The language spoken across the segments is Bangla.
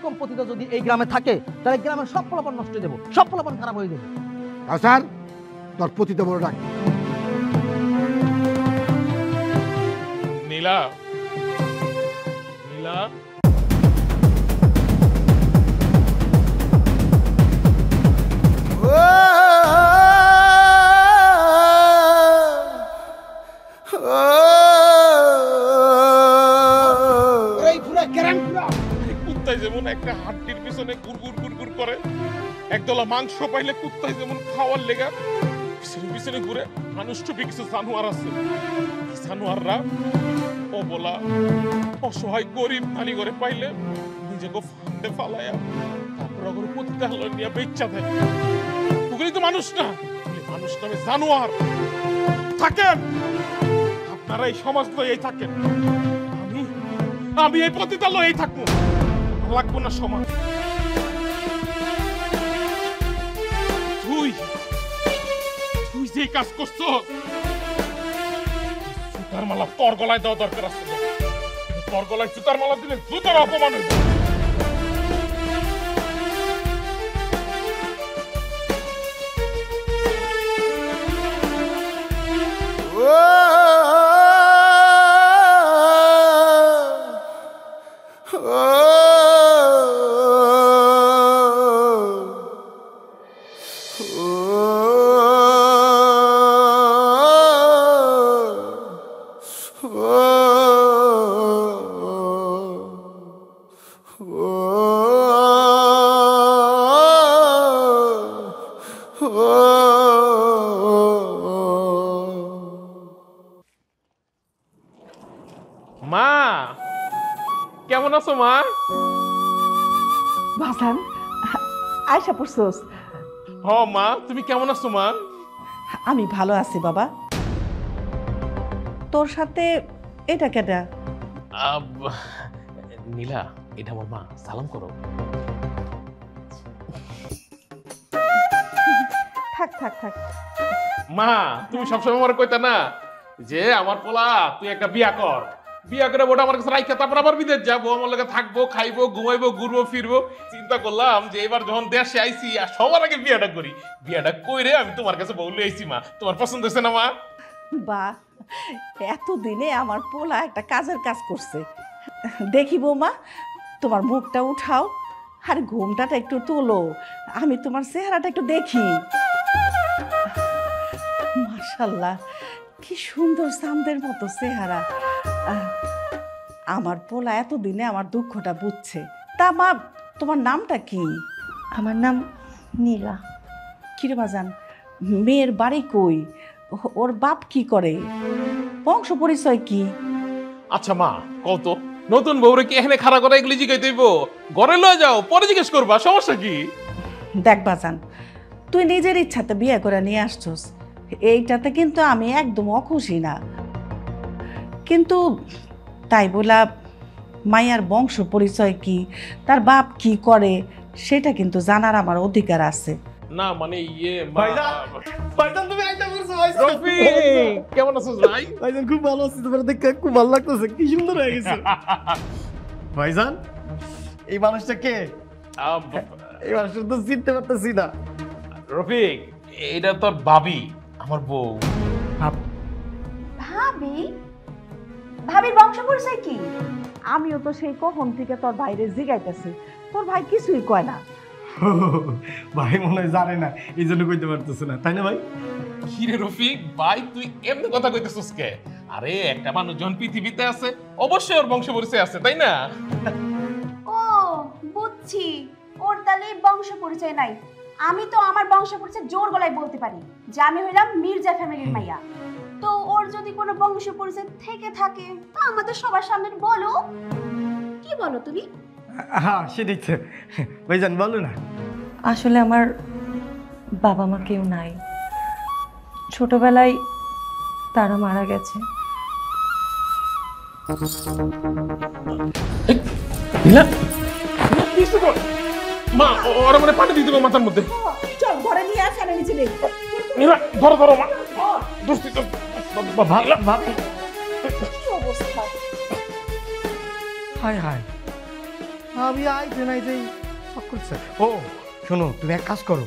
এরকম পতিত যদি এই গ্রামে থাকে তাহলে গ্রামের সব ফলাফল নষ্ট হয়ে যাবে, সব ফলাফল খারাপ হয়ে যাবে। স্যার তোর পতিত বড় ডাক। নীলা, নীলা, কুত্তায় যেমন একটা হাড্ডির পিছনে গুড়গুড় গুড়গুড় করে, একদলা মাংস পাইলে কুত্তায় যেমন খাওয়ার লেগা পিছনে পিছনে ঘুরে, মানুষ টুপি কিছু জানোয়ার আছে। জানোয়াররা অবলা অসহায় গরিব ধানি করে পাইলে নিজেকে ফান্দে ফালায়া তারপর ওগুলো পতিতা হলো নিয়ে বেচ্চা দেয়। ওগুলি তো মানুষ না, মানুষ নামে জানোয়ার। থাকেন আপনারা এই সমাজ লয়েই থাকেন, আমি এই পতিতা লয়েই থাকবো, লাগবো না সমাজ। তুই তুই যে কাজ করছো, জুতার মালা তোর গলায় দেওয়া দরকার আছে। তোর গলায় জুতার মালা দিলে জুতার অপমান হইবে। মা কেমন আছো মা? বাসান আয়সা পড়ছস? হ মা, তুমি কেমন আছো মা? আমি ভালো আছি বাবা। তোর সাথে এটা কেটা? নীলা, এটা আমার মা, সালাম করো। থাক থাক থাক। মা তুমি সবসময় আমার কইতা না যে আমার পোলা তুই একটা বিয়া কর, বিয়া করে ওটা আমার কাছে রাইখা তারপর আবার বিদেশ যাবো, আমার লগে থাকবো, খাইবো, ঘুমাইবো, ঘুরবো ফিরবো। চিন্তা করলাম যে এবার যখন দেশে আইছি আর সবার আগে বিয়াটা করি। বিয়াটা কইরে আমি তোমার কাছে বউলে আইছি মা। তোমার পছন্দ হয়েছে না মা? বা এতদিনে আমার পোলা একটা কাজের কাজ করছে। দেখি বৌমা, তোমার মুখটা উঠাও আর ঘুমটাটা একটু তোলো, আমি তোমার চেহারাটা একটু দেখি। মাশাআল্লাহ, কি সুন্দর চাঁদের মতো চেহারা। আমার পোলা এতদিনে আমার দুঃখটা বুঝছে। তা মা, তোমার নামটা কি? আমার নাম নীলা। কিরে বাজান, মেয়ের বাড়ি কই? ওর বাপ কি করে? বংশ পরিচয় কি? আচ্ছা মা কত নতুন বউরে কি এখানে খাড়া করে এগুলি জিগাই দেব? ঘরে লয়ে যাও, পরে জিজ্ঞেস করবা, সমস্যা কি? দেখ বাজান, তুই নিজের ইচ্ছাতে বিয়ে করে নিয়ে আসছস, এইটাতে কিন্তু আমি একদম অখুশি না। কিন্তু তাই বলা মাইয়ার বংশ পরিচয় কি, তার বাপ কি করে, সেটা কিন্তু জানার আমার অধিকার আছে। না মানে ইয়ে ভাইজান তুমি আইটা করছো ভাই। রফিক কেমন আছো ভাই? ভাইজান খুব ভালো আছি, তোমার দেখে খুব ভালো লাগতেছে, কি সুন্দর হয়ে গেছে। ভাইজান এই মানুষটা কে? এই মানুষটা তো চিনতে পারতেছি না। রফিক এটা তোর ভাবি, আমার বউ। ভাবি? ভাবির বংশ পরিচয় কি? আমিও তো সেই কখন থেকে তোর বাইরে জিগাইতেছি, তোর ভাই কিছুই কয় না। ভাই মনে হয় জানে না, এই জন্য কইতে পারতেছে না, তাই না ভাই? কিরে রফিক ভাই, তুই এমনি কথা কইতেছিস কে? আরে একটা মানুষ যখন পৃথিবীতে আছে অবশ্যই ওর বংশ পরিচয় আছে, তাই না? ও বুঝছি, ওর তাহলে বংশ পরিচয় নাই। আমি তো আমার বংশ পরিচয় জোর গলায় বলতে পারি যে আমি হইলাম মির্জা ফ্যামিলির মাইয়া। তো ওর যদি কোনো বংশ পরিচয় থেকে থাকে তা আমাদের সবার সামনে বলো। কি বলো তুমি? হ্যাঁ সেটাই তো, ভাইজান বলো না। আসলে আমার বাবা মা কেউ নাই, ছোটবেলায় তারা মারা গেছে। মা ওরা মানে পানি দিয়ে দেবো মাথার মধ্যে। চল ঘরে নিয়ে আস, আর নিচে নেই। ধরো ধরো মা, দোস্তি তো কি অবস্থা? হায় হায়, আমি আইতে নাইতেই শখ করছে। ও শোনো, তুমি এক কাজ করো,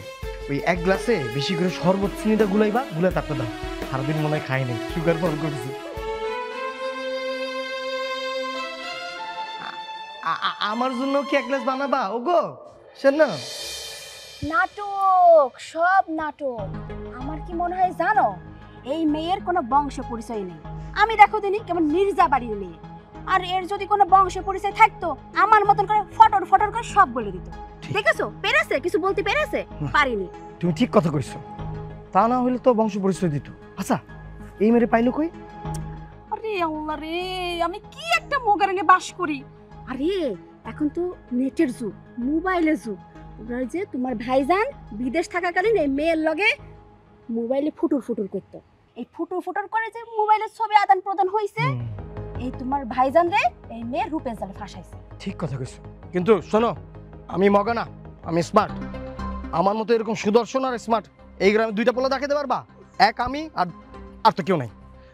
ওই এক গ্লাসে বেশি করে শরবত চিনিটা গুলাইবা, গুলে তারপর দাও। সারাদিন মনে হয় খাই নাই, সুগার ফল করছে। আমার জন্য কি এক গ্লাস বানাবা? ওগো শোন না। নাটক, সব নাটক। আমার কি মনে হয় জানো, এই মেয়ের কোনো বংশ পরিচয় নেই। আমি দেখো দিনই কেমন মির্জা বাড়ির মেয়ে, আর এর যদি কোনো বংশ পরিচয় থাকতো আমার মতন করে ফটর ফটর করে সব বলে দিত। দেখেছো, পেরেছে, কিছু বলতে পেরেছে? পারিনি। তুমি ঠিক কথা কইছো, তা না হলে তো বংশ পরিচয় দিত। আচ্ছা এই মেরে পাইলো কই? আরে আল্লাহ রে, আমি কি একটা মোগারঙ্গে বাস করি। আরে এখন তো নেটের যুগ, মোবাইলের যুগ। ওরা যে তোমার ভাইজান বিদেশ থাকাকালীন এই মেয়ের লগে মোবাইলে ফুটুর ফুটুর করতো। এই ফুটুর ফুটুর করে যে মোবাইলের ছবি আদান প্রদান হইছে, এই তোমার ভাইজান রে এই মেয়ে রূপের জালে ফাঁসাইছে। ঠিক কথা কইছো, কিন্তু শোনো, আমি মগা না, আমি স্মার্ট। আমার মতো এরকম সুদর্শন আর স্মার্ট এই গ্রামে দুইটা পোলা দেখাতে পারবা? এক আমি, আর তো কেউ নাই।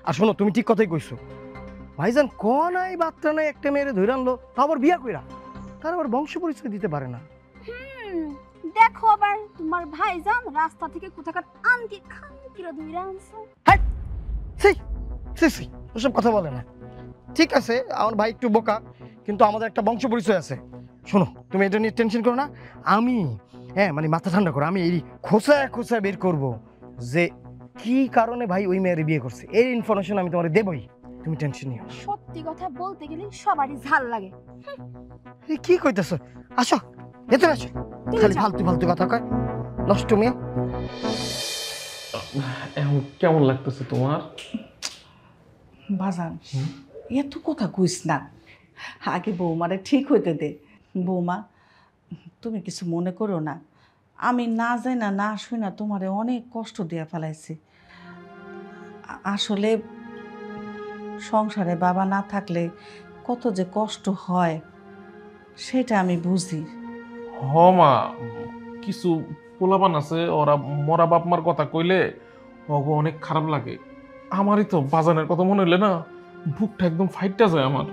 আর শোনো, তুমি ঠিক কথাই কইছো, ভাইজান ক নাই বাচ্চা নাই একটা মেয়েরে ধরে আনলো, তা আবার বিয়া কইরা, তার আবার বংশ পরিচয় দিতে পারে না। দেখো আবার তোমার ভাইজান রাস্তা থেকে কোথাকার আনকি খানকিরা ধরে আনছে। ওসব কথা বলে না। ঠিক আছে, আমার ভাই একটু বোকা, কিন্তু আমাদের একটা বংশ পরিচয় আছে। শোনো, তুমি এটা নিয়ে টেনশন করো না। আমি মানে মাথা ঠান্ডা করো, আমি এই খোঁচায় খোঁচায় বের করব যে কি কারণে ভাই ওই মেয়ের বিয়ে করছে। এই ইনফরমেশন আমি তোমার দেবই, তুমি টেনশন নিও না। সত্যি কথা বলতে গেলে সবারই ঝাল লাগে। কি কইতেছো? আসো ভেতরে আসো, খালি ফালতু ফালতু কথা কয় নষ্ট মেয়ে। এখন কেমন লাগতেছে তোমার? বাজান এত কথা কইস না, আগে বৌমারে ঠিক হইতে দে। বৌমা তুমি কিছু মনে করো না, আমি না যাই না না শুই না তোমারে অনেক কষ্ট দিয়ে ফেলাইছি। আসলে সংসারে বাবা না থাকলে কত যে কষ্ট হয় সেটা আমি বুঝি। হ মা, কিছু পোলাপান আছে ওরা মরা বাপ মার কথা কইলে ওগো অনেক খারাপ লাগে। আমারই তো বাজানের কথা মনে হইলে না বুকটা একদম ফাইটটা যায় আমার।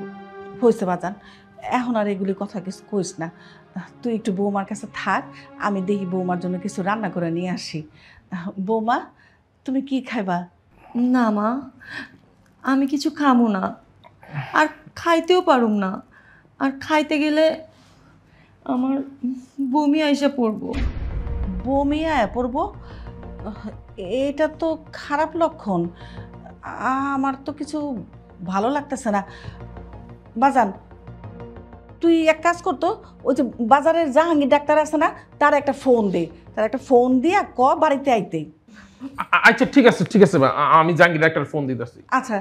হয়েছে বাজান, এখন আর এগুলি কথা কিছু কইস না। তুই একটু বৌমার কাছে থাক, আমি দেখি বৌমার জন্য কিছু রান্না করে নিয়ে আসি। বৌমা তুমি কি খাইবা? না মা, আমি কিছু খামো না, আর খাইতেও পারুম না। আর খাইতে গেলে আমার বমি আইসা পড়বো। বমি আয়া পড়বো? এটা তো খারাপ লক্ষণ। আমার তো কিছু ভালো লাগতেছে না। বাজান তুই এক কাজ করতো, ওই যে বাজারের জাহাঙ্গীর ডাক্তার আছে না, তার একটা ফোন দে, তার একটা ফোন দিয়া ক বাড়িতে আইতে। আচ্ছা ঠিক আছে ঠিক আছে, আমি জাহাঙ্গীর একটা ফোন দিতেছি। আচ্ছা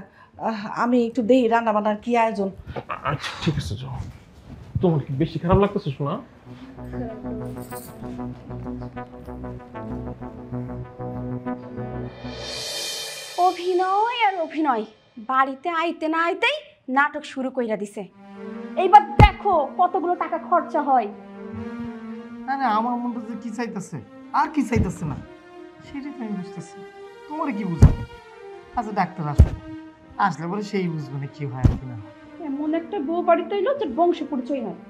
আমি একটু দেখি রান্না বান্নার কি আয়োজন। আচ্ছা ঠিক আছে, যাও। তোমার কি বেশি খারাপ লাগতেছে শোনা? অভিনয় আর অভিনয়, বাড়িতে আইতে না আইতেই নাটক শুরু কইরা দিছে। এইবার দেখো কতগুলো টাকা খরচা হয়। আরে আমার মনটা যে কি চাইতেছে আর কি চাইতেছে না সেটাই তো আমি বুঝতেছি। তোমার কি বুঝবে? আচ্ছা ডাক্তার আসলে বলে সেই বুঝবে না কি হয় কি না। এমন একটা বউ বাড়িতে এলো যে বংশ পরিচয় নয়।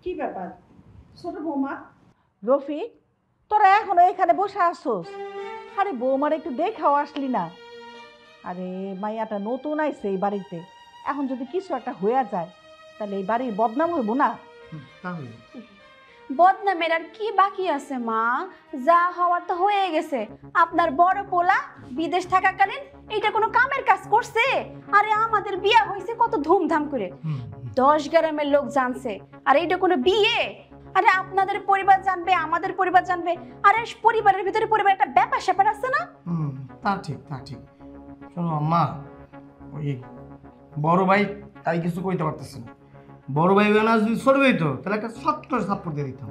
কি ব্যাপার ছোট বৌমা? রফিক তোরা এখনো এখানে বসে আসছোস? আরে বৌমার একটু দেখাও আসলি না? আরে মাইয়াটা নতুন আইছে এই বাড়িতে, এখন যদি কিছু একটা হয়ে যায় তাহলে এই বাড়ির বদনাম হইব না? তাহলে বদনামের আর কি বাকি আছে মা? যা হওয়ার তো হয়ে গেছে। আপনার বড় পোলা বিদেশ থাকাকালীন এটা কোনো কামের কাজ করছে? আরে আমাদের বিয়ে হয়েছে কত ধুমধাম করে, 10 গ্রামের লোক জানছে। আর এইটা কোনো বিয়ে? আরে আপনাদের পরিবার জানবে, আমাদের পরিবার জানবে, আরে পরিবারের ভিতরে পরিবার একটা ব্যাপার স্যাপার আছে না? তা ঠিক তা ঠিক। শোনো আম্মা, ওই বড় ভাই তাই কিছু কইতে পারতেছে না। বড় ভাই না যদি ছোট ভাই তো তাহলে একটা ছোট্ট সাপোর্ট দিয়ে দিতাম।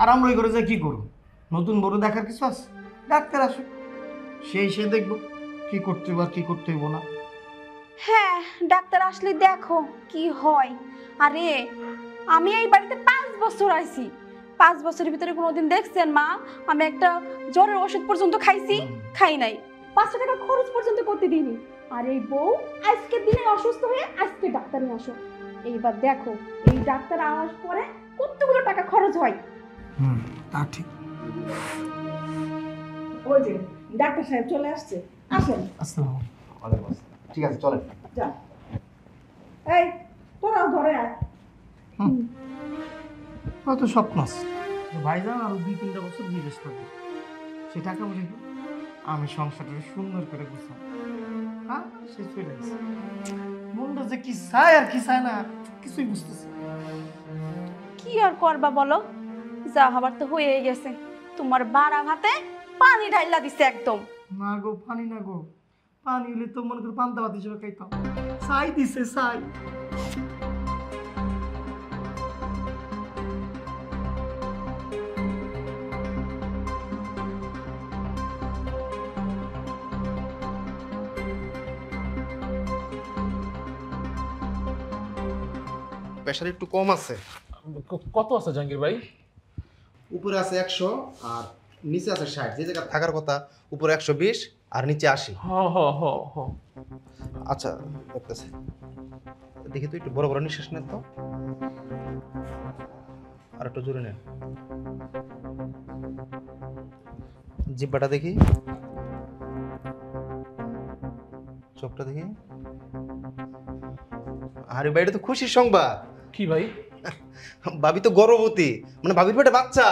আর আমরা ওই করে যে কি করবো? নতুন বড় দেখার কিছু আছে? ডাক্তার আসুক, সে দেখবো কি করতে হইব আর কি করতে হইব না। হ্যাঁ ডাক্তার আসলে দেখো কি হয়। আরে আমি এই বাড়িতে 5 বছর আইছি, 5 বছরের ভিতরে কোনোদিন দেখছেন মা আমি একটা জ্বরের ওষুধ পর্যন্ত খাইছি? খাই নাই। 500 টাকা খরচ পর্যন্ত করতে দিইনি। আর এই বউ আজকে দিনে অসুস্থ হয়ে আজকে ডাক্তার নিয়ে আসো। এইবার দেখো এই ডাক্তার আওয়াজ পরে কতগুলো টাকা খরচ হয়। তা ঠিক। ওই যে ডাক্তার সাহেব চলে আসছে, আসেন। আসসালামু ঠিক আছে চলেন। যা, এই তোরাও ঘরে আয়। কত স্বপ্ন আছে ভাইজান, আরো 2-3টা বছর বিদেশ থাকবে, সে টাকা পয়সা দিয়ে আমি সংসারটা সুন্দর করে গুছাবো। হ্যাঁ, সে চলে গেছে। মনটা যে কি চায় আর কি চায় না কিছুই বুঝতেছি না। কি আর করবা বলো, যা হবার তো হয়ে গেছে। তোমার বাড়া ভাতে পানি ঢাইলা দিছে একদম। না গো, পানি না গো, পানি হলে তো মনে করো পান্তা ভাত হিসেবে খাইতাম। চাই দিছে চাই। প্রেশার একটু কম আছে। কত আছে জাহাঙ্গীর ভাই? উপরে আছে 100 আর নিচে আছে 60। যে জায়গা থাকার কথা উপরে 120 আর নিচে 80। হ হ হ হ। আচ্ছা দেখতেছে, দেখি তো একটু বড় বড় নিঃশ্বাস নেন তো, আর একটু জোরে নেন। জিহ্বাটা দেখি, চোখটা দেখি। আরে ভাই, এটা তো খুশির সংবাদ। কি ভাই? ভাবি তো গর্ভবতী, মানে ভাবির পেটে বাচ্চা।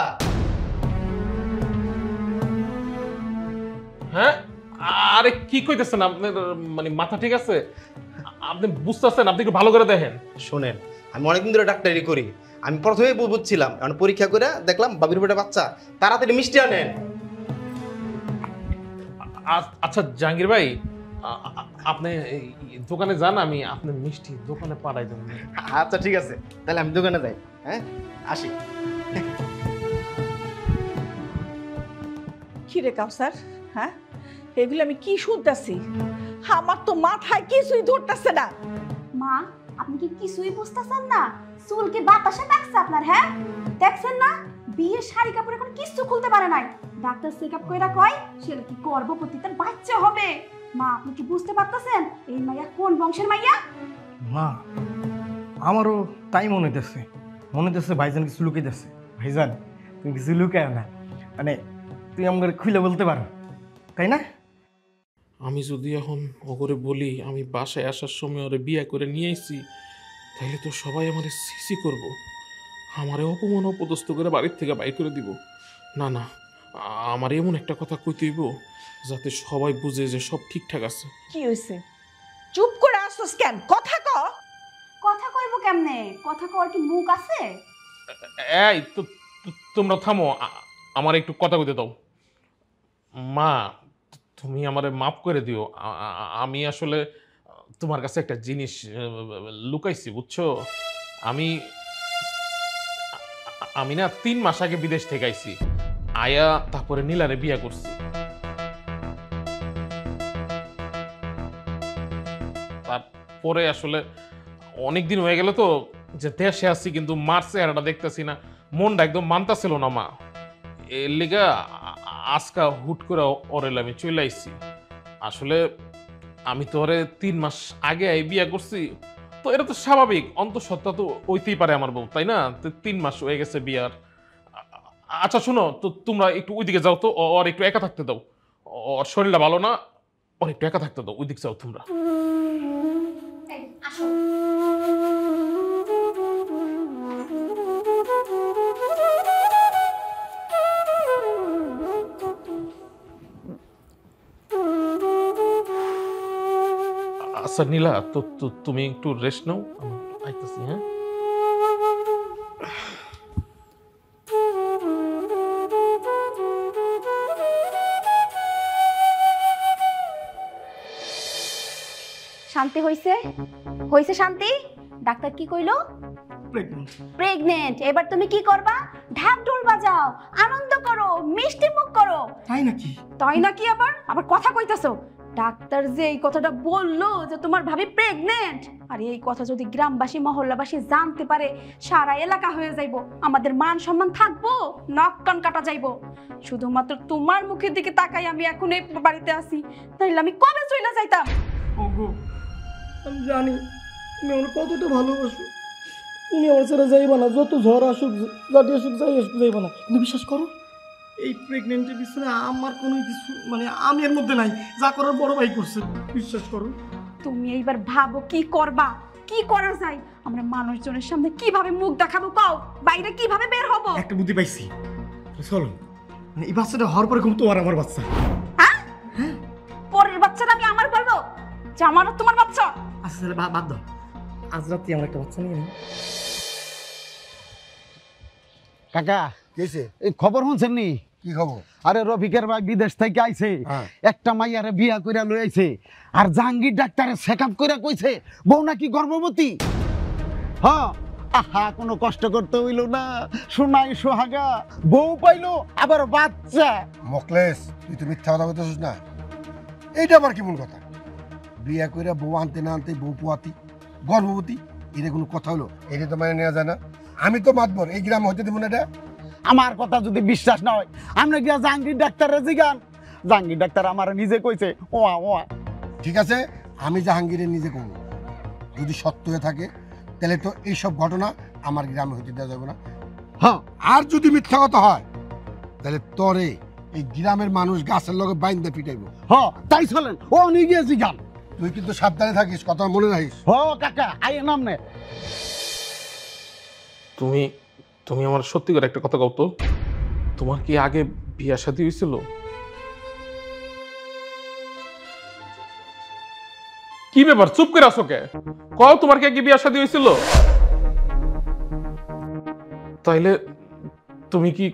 হ্যাঁ, আরে কি কইতেছেন আপনার? মানে মাথা ঠিক আছে? আপনি বুঝতেছেন? আপনি একটু ভালো করে দেখেন। শোনেন, আমি অনেকদিন ধরে ডাক্তারি করি, আমি প্রথমেই বুঝছিলাম, এখন পরীক্ষা করে দেখলাম বাবির পেটে বাচ্চা। তাড়াতাড়ি মিষ্টি আনেন। আচ্ছা জাহাঙ্গীর ভাই, আপনি এই দোকানে যান, আমি আপনার মিষ্টি দোকানে পাঠাই দেব। আচ্ছা ঠিক আছে, তাহলে আমি দোকানে যাই। হ্যাঁ, আসি। কি রে কাউসার, হ্যাঁ এগুলো আমি কি শুনতেছি? আমার তো মাথায় কিছুই ধরতেছে না। মা, আপনি কি কিছুই বুঝতেছেন না? চুল কি বাতাসে ডাকছে আপনার? হ্যাঁ, দেখছেন না বিয়ের শাড়ি কাপড় এখন কিছু খুলতে পারে নাই। ডাক্তার চেকআপ কইরা কয় সেটা কি গর্ভবতী, তার বাচ্চা হবে। মা, আপনি কি বুঝতে পারতেছেন এই মাইয়া কোন বংশের মাইয়া? মা, আমারও তাই মনে হইতেছে ভাইজান কিছু লুকাইতেছে। ভাইজান, তুমি কিছু লুকায় না, মানে তুই আমাকে খুলে বলতে পারো, তাই না? আমি যদি এখন ওরে বলি আমি বাসায় আসার সময় ওরে বিয়ে করে নিয়ে এসেছি, তাহলে তো সবাই আমারে সিসি করব, আমারে অপমান অপদস্থ করে বাড়ির থেকে বাইর করে দিব। না না, আমার এমন একটা কথা কইতে হইব যাতে সবাই বুঝে যে সব ঠিকঠাক আছে। কি হয়েছে? চুপ করে আসছস কেন? কথা ক। কথা কইব কেমনে? কথা কওয়ার কি মুখ আছে? এই তো, তোমরা থামো, আমার একটু কথা কইতে দাও। মা, তুমি আমারে মাফ করে দিও। আমি আসলে তোমার কাছে একটা জিনিস লুকাইছি, বুঝছো? আমি না 3 মাস আগে বিদেশ থেকে আইছি, আয়া তারপরে নীলারে বিয়ে করছি। তারপরে আসলে অনেক দিন হয়ে গেল তো যে দেশে আছি, কিন্তু মার চেহারাটা দেখতেছি না, মনটা একদম মানতাছিল না মা। এর লিগা আজকা হুট করে ওরেল আমি চলে আইছি। আসলে আমি তো ওরে 3 মাস আগে বিয়ে করছি, তো এটা তো স্বাভাবিক, অন্তঃসত্ত্বা তো হইতেই পারে আমার বউ, তাই না? 3 মাস হয়ে গেছে বিয়ার। আচ্ছা শোনো তো, তোমরা একটু ওইদিকে যাও তো, ওর একটু একা থাকতে দাও, ওর শরীরটা ভালো না, ওর একটু একা থাকতে দাও, ওইদিকে যাও তোমরা। এই, আসো। আচ্ছা নীলা, তো তুমি একটু রেস্ট নাও, আমি আইতাছি। হ্যাঁ, শান্তি হইছে? হইছে শান্তি? ডাক্তার কি কইলো? প্রেগনেন্ট। প্রেগনেন্ট। এবার তুমি কি করবা? ঢাক ঢোল বাজাও, আনন্দ করো, মিষ্টি মুখ করো। তাই নাকি? তাই নাকি? আবার কথা কইতাছো? ডাক্তার যে এই কথাটা বললো যে তোমার ভাবি প্রেগনেন্ট, আর এই কথা যদি গ্রামবাসী মহল্লাবাসী জানতে পারে, সারা এলাকা হয়ে যাইবো, আমাদের মান সম্মান থাকবো, নাক কান কাটা যাইবো। শুধুমাত্র তোমার মুখের দিকে তাকাই আমি এখন এই বাড়িতে আছি, তাইলে আমি কবে চলে যাইতাম। ওগো, আমি জানি তুমি আমার কতটা ভালোবাসো, তুমি আমার ছেড়ে যাইবা না, যত ঝড় আসুক জাতি আসুক যাই আসুক যাইবা না। কিন্তু বিশ্বাস করো এই প্রেগনেন্টের পিছনে আমার কোনো কিছু মানে আমি এর মধ্যে নাই, যা করার বড় ভাই করছে, বিশ্বাস করো। তুমি এইবার ভাবো কি করবা, কি করা যায়। আমরা মানুষজনের সামনে কিভাবে মুখ দেখাবো, পাও বাইরে কিভাবে বের হবো। একটা বুদ্ধি পাইছি, চলো মানে এই বাচ্চাটা হওয়ার পরে কিন্তু তোমার আমার বাচ্চা। হ্যাঁ, পরের বাচ্চাটা আমি আমার বলবো যে আমার আর তোমার বাচ্চা। আচ্ছা তাহলে বাদ দাও, আজ রাতে আমার একটা বাচ্চা নিয়ে নিই। কাকা কেছে এই খবর শুনছেন নি? কি খবর? আরে রফিকের ভাই বিদেশ থেকে আইছে, হ্যাঁ। একটা মাইয়ারে বিয়া কইরা লই আইছে, আর জাহাঙ্গীর ডাক্তারে চেকআপ কইরা কইছে বউ নাকি গর্ভবতী। হ্যাঁ, আহা কোনো কষ্ট করতে হইল না, সোনাই সোহাগা, বউ পাইলো আবার বাচ্চা। মকলেশ, তুই তো মিথ্যা কথা বলতেছিস না। এইটা আবার কেমন কথা? বিয়া কইরা বউ আনতে না আনতে বউ পোয়াতি গর্ভবতী, এটা কোনো কথা হলো? এটা তো মানে নেওয়া যায় না। আমি তো মাতবর, এই গ্রাম হইতে দেবো না এটা। আমার কথা যদি বিশ্বাস না হয় আমরা গিয়া জাহাঙ্গীর ডাক্তারের জিগান। জাহাঙ্গীর ডাক্তার আমার নিজে কইছে ওয়া ওয়া। ঠিক আছে, আমি জাহাঙ্গীরের নিজে করবো। যদি সত্য হয়ে থাকে তাহলে তো এইসব ঘটনা আমার গ্রামে হইতে দেওয়া যাবে না। হ্যাঁ, আর যদি মিথ্যা কথা হয় তাহলে তরে এই গ্রামের মানুষ গাছের লগে বাইন্দা পিটাইব। হ্যাঁ তাই চলেন, ও নিয়ে গিয়ে জিগান। তুই কিন্তু সাবধানে থাকিস, কথা মনে রাখিস। হ কাকা আইয়ে নামনে। তুমি তুমি আমার সত্যি করে একটা কথা কও তো, তোমার কি আগে বিয়া শাদী হয়েছিল? কি ব্যাপার, চুপ করে আছো কে? কও তোমার কি আগে বিয়া শাদী হয়েছিল? তাইলে তুমি কি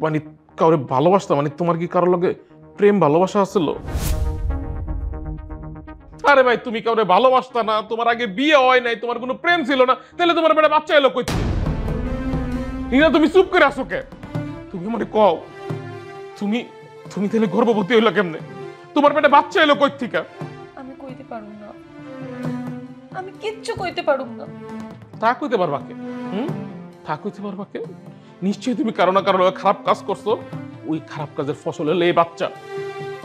মানে কাউরে ভালোবাসতা? মানে তোমার কি কারোর লগে প্রেম ভালোবাসা আছিল? আরে ভাই, তুমি কাউরে ভালোবাসতা না, তোমার আগে বিয়ে হয় নাই, তোমার কোনো প্রেম ছিল না, তাহলে তোমার বেটা বাচ্চা এলো কইতে? তুমি চুপ করে আসো কে? তুমি মানে কও তুমি তুমি তাহলে গর্ভবতী হইলো কেমনে? তোমার পেটে বাচ্চা এলো কই থেকে? আমি কইতে পারুম না, আমি কিচ্ছু কইতে পারুম না। তা কইতে পারবা কে? তা কইতে পারবা কে? নিশ্চয়ই তুমি কারো না কারো খারাপ কাজ করছো, ওই খারাপ কাজের ফসল হলো এই বাচ্চা।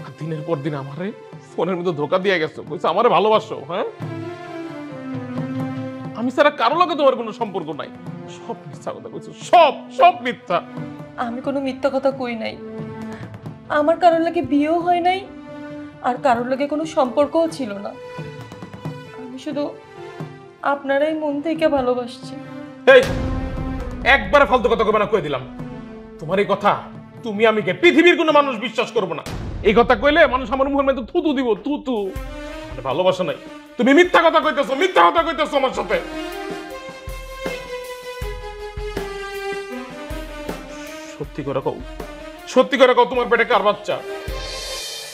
আর দিনের পর দিন আমারে ফোনের মধ্যে ধোকা দিয়ে গেছো, কইছো আমারে ভালোবাসো। হ্যাঁ, আমি ছাড়া কারো লগে তোমার কোনো সম্পর্ক নাই। সব মিথ্যা কথা কইছো, সব সব মিথ্যা। আমি কোনো মিথ্যা কথা কই নাই। আমার কারোর লাগে বিয়েও হয় নাই, আর কারোর লাগে কোনো সম্পর্কও ছিল না। আমি শুধু আপনারাই মন থেকে ভালোবাসছি। এই একবারে ফালতু কথা কইবা না, কই দিলাম। তোমার এই কথা তুমি আমি কে? পৃথিবীর কোনো মানুষ বিশ্বাস করবো না। এই কথা কইলে মানুষ আমার মুখের মধ্যে থুতু দিব, থুতু। মানে ভালোবাসা নাই। তুমি মিথ্যা কথা কইতেছো, মিথ্যা কথা কইতেছো আমার সাথে। সত্যি করে কও, সত্যি করে কও, তোমার পেটে কার বাচ্চা?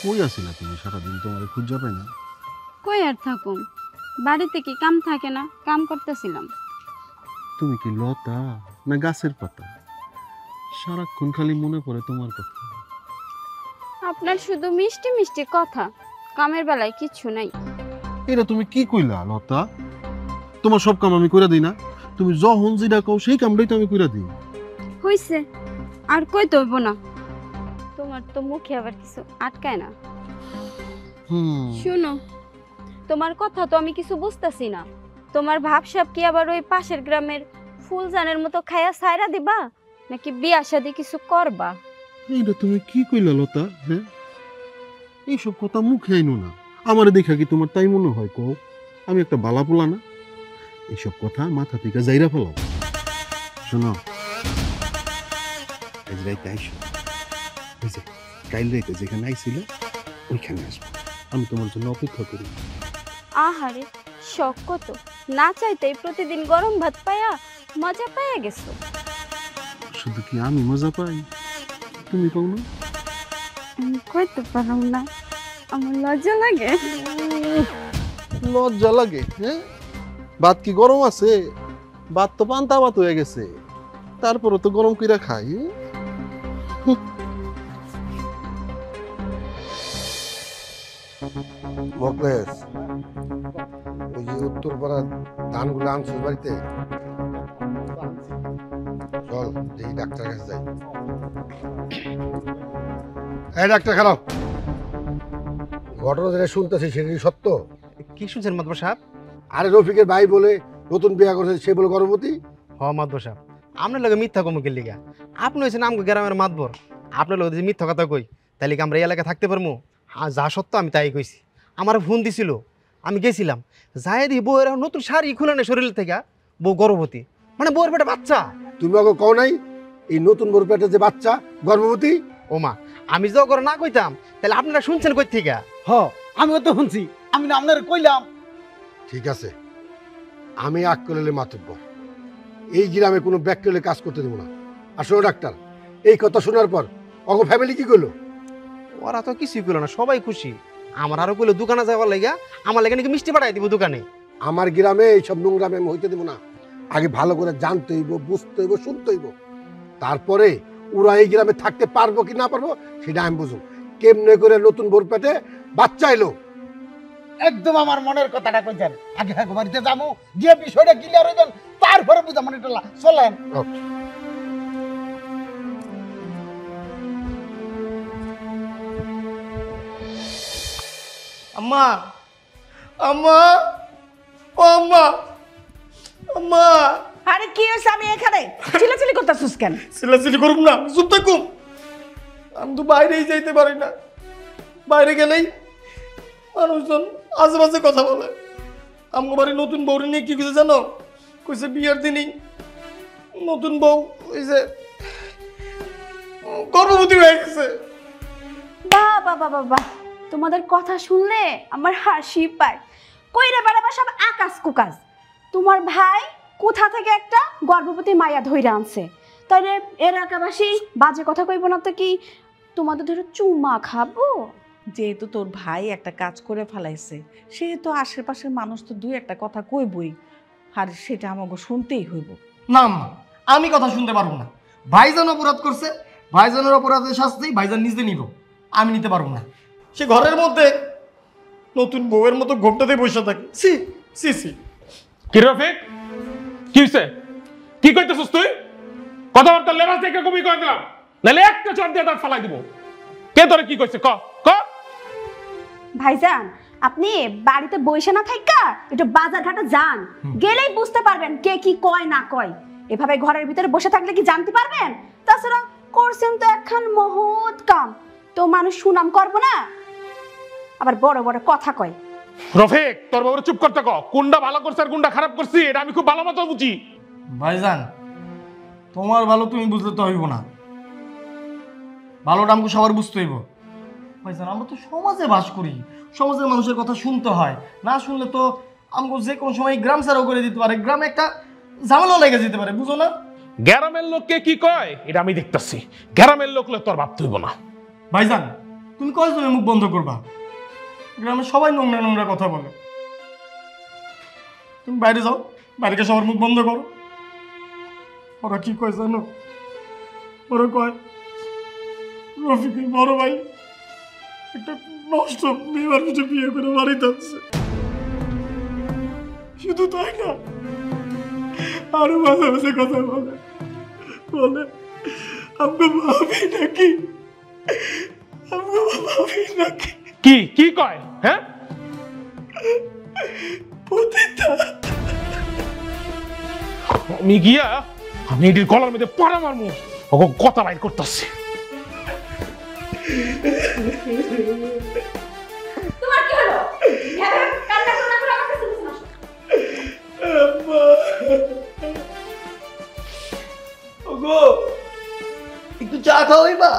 কই আছিলা তুমি সারাদিন? তোমার খুঁজা পাই না। কই আর থাকুম, বাড়িতে কি কাম থাকে না? কাম করতেছিলাম। তুমি কি লতা না গাছের পাতা? সারাক্ষণ খালি মনে পড়ে তোমার কথা। আপনার শুধু মিষ্টি মিষ্টি কথা, কামের বেলায় কিচ্ছু নাই। এটা তুমি কি কইলা লতা? তোমার সব কাম আমি কইরা দিই না? তুমি যখন যেটা কও সেই কামটাই তো আমি কইরা দিই। হইছে, আর কই তৈব না। তোমার তো মুখে আবার কিছু আটকায় না। শুনো, তোমার কথা তো আমি কিছু বুঝতেছি না। তোমার ভাবসাব কি আবার ওই পাশের গ্রামের ফুলজানের মতো খায়া সাইরা দিবা, নাকি বিয়া শাদী কিছু করবা? এইটা তুমি কি কইলা লতা? হ্যাঁ, এইসব কথা মুখে আইনো না। আমার দেখা কি তোমার তাই মনে হয়? কও আমি একটা বালা পোলা না? এইসব কথা মাথা থেকে যাইরা ফেলাও। শোনো, আজ রাইতে আইসো, ওই যে কাইল রাইতে যেখানে আইছিল ওইখানে আসবো। আমি তোমার জন্য অপেক্ষা করি। আহারে, শখ কত! না চাইতেই প্রতিদিন গরম ভাত পায়া মজা পায়া গেছো। শুধু কি আমি মজা পাই, তুমি পাও না? কইতে পারলাম না, আমার লজ্জা লাগে। লজ্জা লাগে? হ্যাঁ, ভাত কি গরম আছে? ভাত তো পান্তা ভাত হয়ে গেছে, তারপরে তো গরম কইরা খাই। মকলেশ, ওই যে উত্তরপাড়ার ধানগুলো আনছিস বাড়িতে, চল দেখি ডাক্তার কাছে যাই। এই ডাক্তার খারাপ, ঘটনা যেটা শুনতেছি সেটা কি সত্য? কি শুনছেন মাতবর সাহেব? আরে রফিকের ভাই বলে নতুন বিয়ে করছে সে বলে গর্ভবতী? হ মাতবর সাহেব, আপনার লগে মিথ্যা কমুকের লিগা? আপনি হয়েছেন আমগো গ্রামের মাতবর, আপনার লগে যদি মিথ্যা কথা কই তাহলে কি আমরা এই এলাকায় থাকতে পারবো? যা সত্য আমি তাই কইছি। আমার ফোন দিছিল, আমি গেছিলাম, যাই দি বউয়ের এখন নতুন শাড়ি খুলে নেই শরীর থেকে, বউ গর্ভবতী, মানে বউয়ের পেটে বাচ্চা। তুমি ওকে কও নাই এই নতুন বউর পেটে যে বাচ্চা গর্ভবতী? ও মা, আমি যদি করে না কইতাম তাহলে আপনারা শুনছেন কই থেকে? হ আমিও তো শুনছি, আমি না আপনার কইলাম। ঠিক আছে, আমি আক্কেলে মাতব্বর, এই গ্রামে কোনো ব্যাককেলে কাজ করতে দেবো না। আসলে ডাক্তার, এই কথা শোনার পর অগ ফ্যামিলি কি করলো? ওরা তো কিছুই করলো না, সবাই খুশি। আমার আরো কইলো দোকানে যাওয়ার লাগা, আমার লাগে নাকি মিষ্টি পাঠাই দিব দোকানে। আমার গ্রামে এইসব নোংরামে আমি হইতে দেবো না। আগে ভালো করে জানতে হইব, বুঝতে হইব, শুনতে হইব, তারপরে ওরা এই গ্রামে থাকতে পারবো কি না পারবো সেটা আমি বুঝবো। কেমনে করে নতুন বোর পেটে বাচ্চা এলো? একদম আমার মনের কথাটা কইছেন। আগে হ্যাঁ বাড়িতে যাবো, গিয়ে বিষয়টা ক্লিয়ার হইবেন, তারপরে বুঝা মনে টলা চলেন। আম্মা, আম্মা, ও আম্মা, আম্মা। আরে কি হয়েছে? আমি এখানে চিল্লাচিল্লি করতেছিস কেন? চিল্লাচিল্লি করুম না, চুপ থাকুম। আমি তো বাইরেই যাইতে পারি না, বাইরে গেলেই মানুষজন আশেপাশে কথা বলে। আমার বাড়ি নতুন বউরে নিয়ে কি কিছু জানো? কইছে বিয়ের দিনই নতুন বউ ওই যে গর্ভবতী হয়ে গেছে। বাহ বাহ বাহ বাহ বাহ, তোমাদের কথা শুনলে আমার হাসি পায়। কইরে বেড়াবা সব আকাশ কুকাশ। তোমার ভাই কোথা থেকে একটা গর্ভবতী মায়া ধইরা আনছে, তাইলে এলাকাবাসী বাজে কথা কইব না তো কি তোমাদের ধরে চুমা খাবো? যেহেতু তোর ভাই একটা কাজ করে ফেলাইছে, সেহেতু আশেপাশের মানুষ তো দুই একটা কথা কইবই, আর সেটা আমাকে শুনতেই হইব। না আম্মা, আমি কথা শুনতে পারবো না। ভাইজান অপরাধ করছে, ভাইজানের অপরাধের শাস্তি ভাইজান নিজে নিব, আমি নিতে পারবো না। সে ঘরের মধ্যে নতুন বউয়ের মতো ঘোমটাতে বসে থাকে। সি সি সি। কি রফিক, কি হইছে? কি কইতেছিস তুই? কথাবার্তা লেবাস দেখে কবি কই দিলাম, নাহলে একটা চট দিয়ে দাঁত ফালাই দিব। কে তোরে কি কইছে? ক ক। ভাইজান, আপনি বাড়িতে বসে না থাইকা একটু বাজার ঘাটে যান, গেলেই বুঝতে পারবেন কে কি কয় না কয়। এভাবে ঘরের ভিতরে বসে থাকলে কি জানতে পারবেন? তাছাড়া করছেন তো একখান মহৎ কাম, তো মানুষ সুনাম করবো না, আবার বড় বড় কথা কয়। রফিক, তোর বাবুরে চুপ করতে ক। কোনটা ভালো করছে আর কোনটা খারাপ করছি এটা আমি খুব ভালো মতো বুঝি। ভাইজান, তোমার ভালো তুমি বুঝলে তো হইব না, ভালোটা আমাকে সবার বুঝতে হইব। ভাইজান, আমরা তো সমাজে বাস করি, সমাজের মানুষের কথা শুনতে হয়, না শুনলে তো আমাকে যে কোনো সময় গ্রাম ছাড়াও করে দিতে পারে, গ্রামে একটা ঝামেলা লেগে যেতে পারে, বুঝো না? গ্রামের লোককে কি কয় এটা আমি দেখতেছি, গ্রামের লোক তোর ভাবতে হইব না। ভাইজান, তুমি কয় সময় মুখ বন্ধ করবা? গ্রামে সবাই নোংরা নোংরা কথা বলে। তুমি বাইরে যাও, বাইরে গিয়ে সবার মুখ বন্ধ করো। ওরা কি কয় জানো? ওরা কয় রফিকের বড় ভাই একটা নষ্ট মেয়ের পিছনে বিয়ে করে বাড়িতে আসছে। শুধু তাই না, আরো মাঝে মাঝে কথা বলে, বলে আমাকে ভাবি নাকি, আমাকে ভাবি নাকি। কি কি কয়? হ্যাঁ, আমি গিয়া আমি এটির গলার মধ্যে পড়া মারমু, ওকে কথা বাইর করতেছি। তোমার কি হলো? কান্না করে আমার কাছে বসে আসো। ওগো, একটু চা খাওয়াইবা?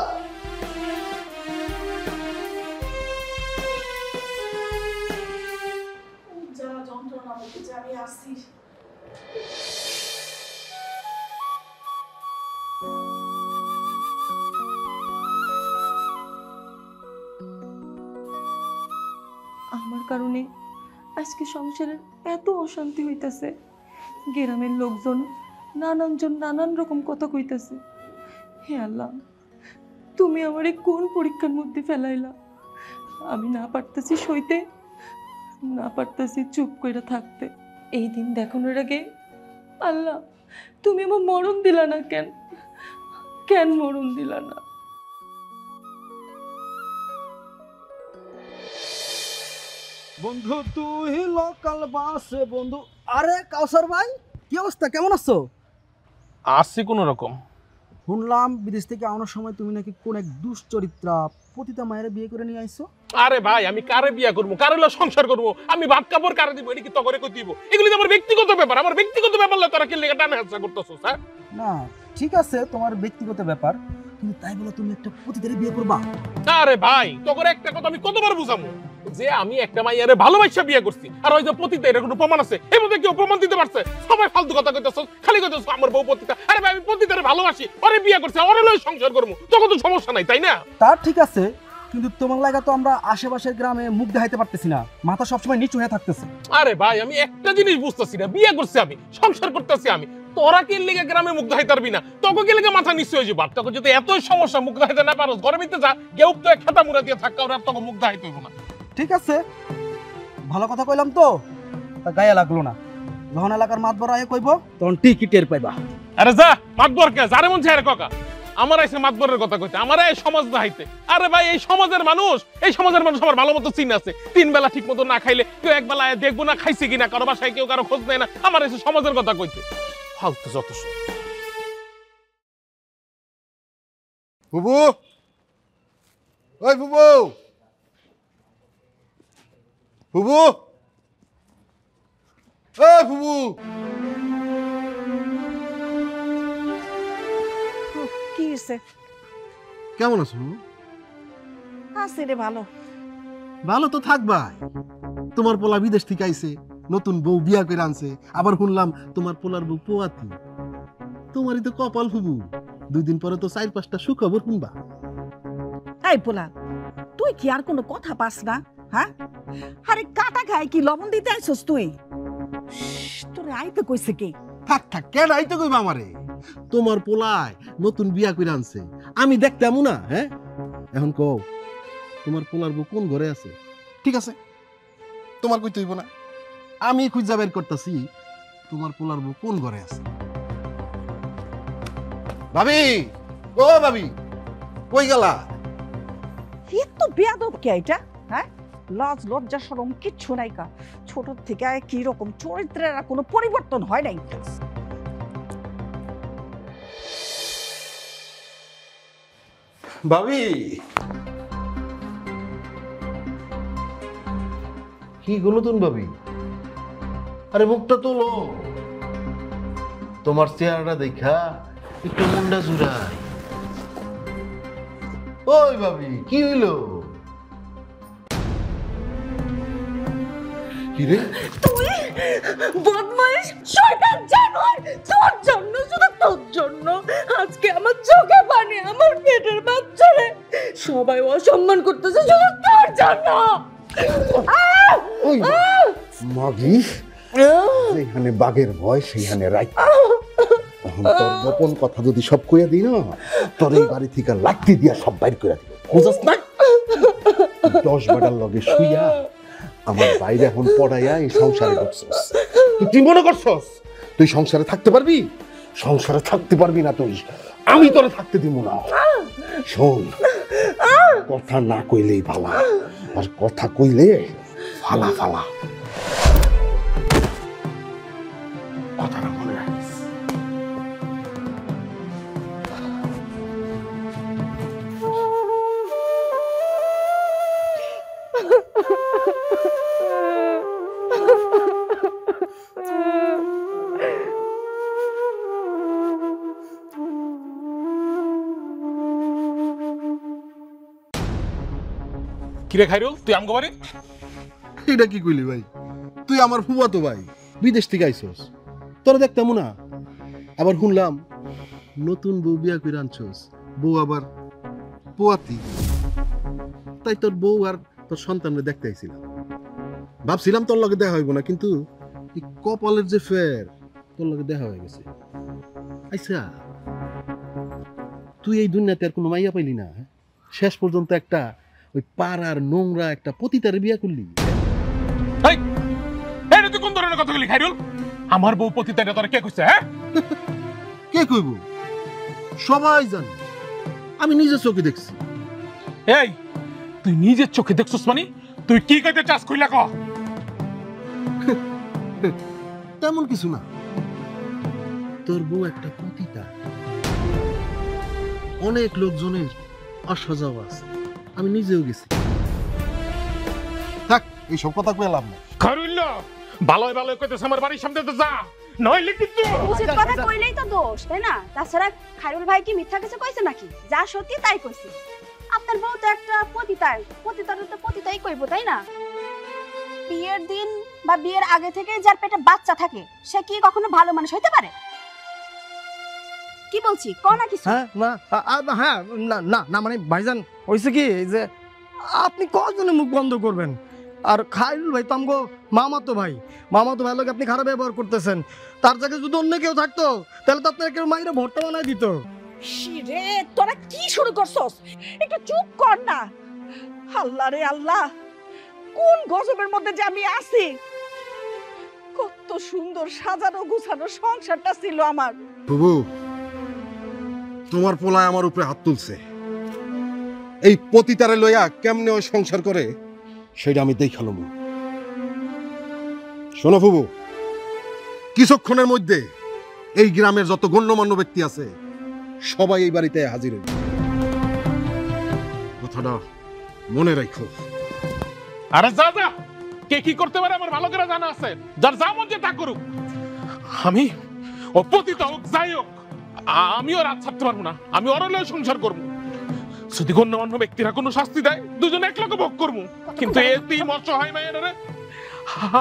যা যন্ত্রণা হচ্ছে, আমি আসছি। আমার কারণে আজকে সংসারের এত অশান্তি হইতেছে। গ্রামের লোকজন নানানজন নানান রকম কথা কইতেছে। হে আল্লাহ, তুমি আমারে কোন পরীক্ষার মধ্যে ফেলাইলা? আমি না পারতেছি সইতে, না পারতেছি চুপ করে থাকতে। এই দিন দেখানোর আগে আল্লাহ তুমি আমার মরণ দিলা না কেন? কেন মরণ দিলা না? বন্ধু তুই লোকাল বাসে বন্ধু আরে কাউসার ভাই, কি অবস্থা, কেমন আছো? আসছি কোনো রকম। শুনলাম বিদেশ থেকে আনার সময় তুমি নাকি কোন এক দুশ্চরিত্রা পতিতা মায়ের বিয়ে করে নিয়ে আইছো। আরে ভাই, আমি কারে বিয়া করবো, কারে লগে সংসার করবো, আমি ভাত কাপড় কারে দিব, এটা কি তগরে কই দিব? এগুলি তো আমার ব্যক্তিগত ব্যাপার। আমার ব্যক্তিগত ব্যাপার লয় তোরা কি লেগে টানা হাসা করতেছস? হ্যাঁ না ঠিক আছে, তোমার ব্যক্তিগত ব্যাপার, কিন্তু তাই বলে তুমি একটা পতিতারে বিয়ে করবা? আরে ভাই, তগরে একটা কথা আমি কতবার বুঝামু যে আমি একটা মাইয়ারে ভালোবাসা বিয়ে করছি, আর ওই যে পতিতা এর কোনো প্রমাণ আছে? এর মধ্যে কেউ প্রমাণ দিতে পারছে? সবাই ফালতু কথা কইতেছস, খালি কইতেছস আমার বউ পতিতা। আরে ভাই, আমি পতিতারে ভালোবাসি, ওরে বিয়ে করছি, ওরে লয় সংসার করবো, তখন তো সমস্যা নাই, তাই না? তার ঠিক আছে, কিন্তু তোমার লাগা তো আমরা আশেপাশের গ্রামে মুখ দেখাইতে পারতেছি না, মাথা সবসময় নিচু হয়ে থাকতেছে। আরে ভাই, আমি একটা জিনিস বুঝতেছি না, বিয়ে করছি আমি, সংসার করতেছি আমি, তোরা কি লেগে গ্রামে মুখ দেখাইতে পারবি না? তোকে কি লেগে মাথা নিচু হয়ে যাবে? তোকে যদি এতই সমস্যা মুখ দেখাইতে না পারো, ঘরে ভিতরে যা, কেউ তো খেতা মুড়া দিয়ে থাকা, ওরা তোকে মুখ দেখাইতে হইব না। ঠিক আছে, ভালো কথা কইলাম তো, তা গায়ে লাগলো না। যখন এলাকার মাতবর আয়ে কইব তখন ঠিকই টের পাইবা। আরে যা, মাতবর কে যারে মন চায় কাকা, আমার আইসে মাতবরের কথা কইতে, আমার এই সমাজ দেখাইতে। আরে ভাই, এই সমাজের মানুষ আমার ভালো মতো চিন আছে। 3 বেলা ঠিক মতো না খাইলে কেউ এক বেলা দেখবো না খাইছে কিনা, কারো বাসায় কেউ কারো খোঁজ নেয় না, আমার এসে সমাজের কথা কইতে। ফালতু যত সব। বুবু, ওই বুবু, বুবু, ওই বুবু। কি হইছে? কেমন আছো? আছি রে ভালো। ভালো তো থাকবাই। তোমার পোলা বিদেশ থেকে আইছে, নতুন বউ বিয়া করে আনছে, আবার শুনলাম তোমার পোলার বউ পোয়াতি। তোমারই তো কপাল বুবু, 2 দিন পরে তো 4-5টা সুখবর শুনবা। এই পোলা, তুই কি আর কোনো কথা পাস না? হ্যাঁ, আরে কাটা খায় কি লবণ দিতে আইছস তুই? তোরে আইতে কইছে কি? থাক থাক, কেন আইতে কইবা আমারে? তোমার পোলায় নতুন বিয়া করে আনছে, আমি দেখতামু না? হ্যাঁ, এখন কও তোমার পোলার বউ কোন ঘরে আছে? ঠিক আছে, তোমার কইতে হইব না, আমি খুঁজা বের করতেছি তোমার পোলার বউ কোন ঘরে আছে। ভাবি, ও ভাবি, কই গেলা? এত বেয়াদব কে এটা? হ্যাঁ, লাজ লজ্জা শরম কিচ্ছু নাই কা। ছোট থেকে কি রকম চরিত্রের আর কোনো পরিবর্তন হয় নাই। ভাবি, কি গো নতুন ভাবি? আরে মুখটা তোলো, তোমার চেহারাটা দেখা একটু মুন্ডা জুড়াই। ওই ভাবি, কি হইলো? কি রে? তুই বদমাইশ শয়তান জানোয়ার, তোর জন্য, শুধু তোর জন্য আজকে আমার চোখে পানি, আমার পেটের বাচ্চারে সবাই অসম্মান করতেছে, শুধু তোর জন্য। ওই মাগি, যেখানে বাঘের ভয় সেইখানে রাই। এখন তোর গোপন কথা যদি সব কইয়া দিই না, তোর এই বাড়ি থেকে লাঠি দিয়া সব বাইর করে দিব, বুঝছ না? 10 বাটার লগে শুইয়া আমার বাইরে এখন পড়াইয়া এই সংসারে ঢুকছস। তুই মনে করছস তুই সংসারে থাকতে পারবি? সংসারে থাকতে পারবি না তুই, আমি তোরে থাকতে দিব না। শোন, কথা না কইলেই ভালা, আর কথা কইলে ফালা ফালা। কথাটা মনে রাখিস। কিরে খাইরুল, তুই আমগো বাড়ি? এটা কি কইলি ভাই? তুই আমার ফুফাতো ভাই, বিদেশ থেকে আইছস, তোরা দেখতাম না। আবার শুনলাম নতুন বউ বিয়া করে আনছস, বউ আবার পোয়াতি। তাই তোর বউ আর তোর সন্তানরে দেখতে আইছিলাম। ভাবছিলাম তোর লগে দেখা হইব না, কিন্তু এই কপালের যে ফের, তোর লগে দেখা হয়ে গেছে। আচ্ছা, তুই এই দুনিয়াতে আর কোনো মাইয়া পাইলি না? শেষ পর্যন্ত একটা ওই পাড়ার নোংরা একটা পতিতারে বিয়া করলি। তুই কোন ধরনের কথা বলি খাইরুল? আমার বউ পতিতা তোরা কে কইছে? হ্যাঁ, কে কইব? সবাই জানে, আমি নিজের চোখে দেখছি। এই, তুই নিজের চোখে দেখছস মানে? তুই কি কইতে চাস কইলা ক? তেমন কিছু না। তোর বউ একটা পতিতা, অনেক লোকজনের আসা যাওয়া আছে, আমি নিজেও গেছি। থাক, এইসব কথা কয়ে লাভ না। খারুল্লাহ ভালোই ভালোই কইতেছ, আমার বাড়ির সামনে তো যা, নইলে কিন্তু উচিত কথা কইলেই তো দোষ, তাই না? তাছাড়া খায়রুল ভাই কি মিথ্যা কিছু কইছে নাকি? যা সত্যি তাই কইছে। আপনার বউ তো একটা পতিতার তো পতিতাই কইবো, তাই না? বিয়ের দিন বা বিয়ের আগে থেকে যার পেটে বাচ্চা থাকে সে কি কখনো ভালো মানুষ হইতে পারে? কি বলছি ক না কিছু? হ্যাঁ না মানে ভাইজান হয়েছে কি যে আপনি কজনে মুখ বন্ধ করবেন? আর খায়রুল ভাই তো আমগো মামাতো ভাই লোক, আপনি খারাপ ব্যবহার করতেছেন। তার জায়গায় যদি অন্য কেউ থাকতো তাহলে তো আপনার কেউ মাইরা ভর্তা বানায় দিত। রে তোরা কি শুরু করছস? একটু চুপ কর না। আল্লাহ রে আল্লাহ, কোন গজবের মধ্যে যে আমি আছি। কত সুন্দর সাজানো গুছানো সংসারটা ছিল আমার। বুবু, তোমার পোলায় আমার উপরে হাত তুলছে, এই পতিতারে লইয়া কেমনে ওই সংসার করে সেটা আমি দেখালাম। শোনো বুবু, কিছুক্ষণের মধ্যে এই গ্রামের যত গণ্যমান্য ব্যক্তি আছে সবাই এই বাড়িতে হাজির হইবে, কথাটা মনে রাখো। আরে যা যা, কে কি করতে পারে আমার ভালো করে জানা আছে। যার যা মন তা করুক, আমি ও পতিতা হোক যাই হোক আমিও রাত ছাড়তে পারবো না। আমি অরলেও সংসার করবো। যদি গণ্যমান্য ব্যক্তিরা কোনো শাস্তি দেয় দুজনে এক লগে ভোগ করবো, কিন্তু এতেই অসহায় মায়েরা